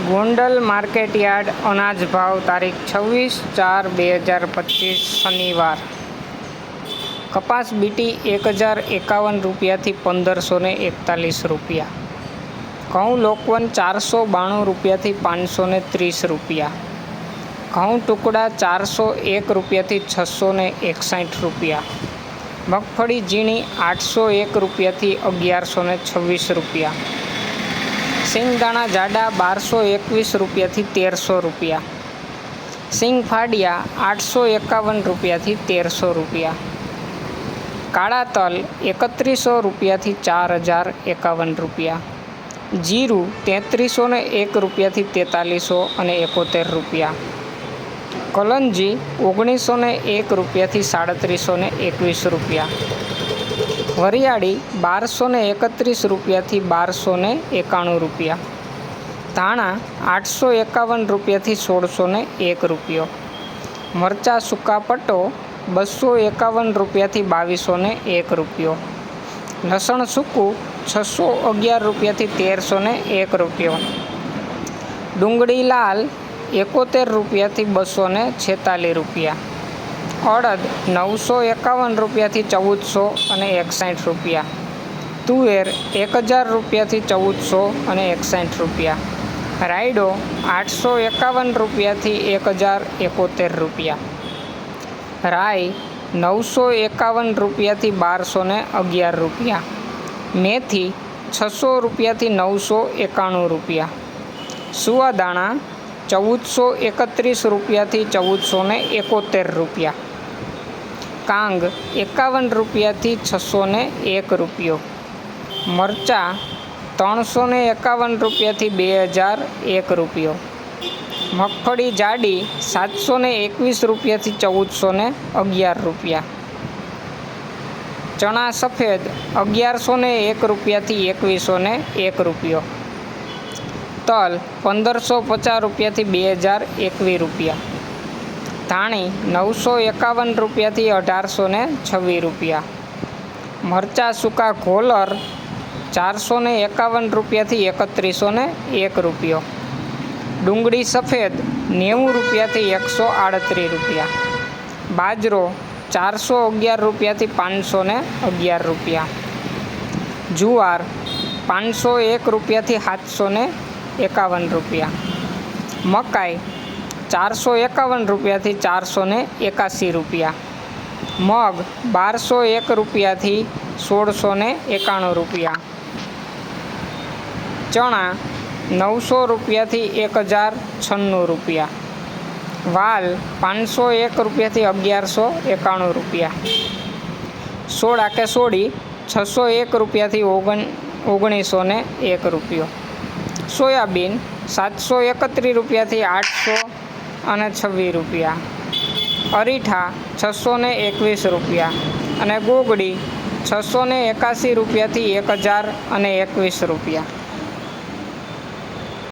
Gondal market yard અનાજ ભાવ તારીખ 26/4/2025 શનિવાર. કપાસ બીટી 1051 રૂપિયાથી 1541 રૂપિયા. ઘઉં લોકવન 492 રૂપિયાથી 530 રૂપિયા. ઘઉં ટુકડા 401 રૂપિયાથી 661 રૂપિયા. મગફળી ઝીણી 801 રૂપિયાથી 1126 રૂપિયા. સિંગદાણા જાડા 1221 રૂપિયાથી 1300 રૂપિયા. સિંગ ફાડિયા 851 રૂપિયાથી 1300 રૂપિયા. કાળા તલ 3100 રૂપિયાથી 4051 રૂપિયા. જીરું 3301 રૂપિયાથી 4371 રૂપિયા. કલંજી 1901 રૂપિયાથી 3721 રૂપિયા. વરિયાળી 1231 રૂપિયાથી 1291 રૂપિયા. ધાણા 851 રૂપિયાથી 1601 રૂપિયો. મરચાં સૂકા પટ્ટો 251 રૂપિયાથી 2201 રૂપિયો. લસણ સૂકું 611 રૂપિયાથી 1301 રૂપિયો. ડુંગળી લાલ 71 રૂપિયાથી 246 રૂપિયા. અડદ 951 રૂપિયાથી 1461 રૂપિયા. તુવેર 1000 રૂપિયાથી 1461 રૂપિયા. રાયડો 851 રૂપિયાથી 1071 રૂપિયા. રાઈ 951 રૂપિયાથી 1211 રૂપિયા. મેથી 600 રૂપિયાથી 991 રૂપિયા. સુવાદાણા 1431 રૂપિયાથી 1471 રૂપિયા. કાંગ 51 રૂપિયાથી 601 રૂપિયો. મરચાં 351 રૂપિયાથી 2001 રૂપિયો. મગફળી જાડી 721 રૂપિયાથી 1411 રૂપિયા. ચણા સફેદ 1101 રૂપિયાથી 2101 રૂપિયો. તલ 1550 રૂપિયાથી 2021 રૂપિયા. ધાણી 951 રૂપિયાથી 1826 રૂપિયા. મરચાં સૂકા ઘોલર 451 રૂપિયાથી 3101 રૂપિયો. ડુંગળી સફેદ 90 રૂપિયાથી 138 રૂપિયા. બાજરો 411 રૂપિયાથી 511 રૂપિયા. જુવાર 501 રૂપિયાથી 751 રૂપિયા. મકાઈ 451 રૂપિયાથી 481 રૂપિયા. મગ 1201 રૂપિયાથી 1691 રૂપિયા. ચણા 900 રૂપિયાથી 1096 રૂપિયા. વાલ 501 રૂપિયાથી 1191 રૂપિયા. સોડા કે સોડી 601 રૂપિયાથી 1901 રૂપિયો. સોયાબીન 731 રૂપિયાથી 826 રૂપિયા. અરીઠા 621 રૂપિયા અને ગોગડી 681 રૂપિયાથી 1021 રૂપિયા.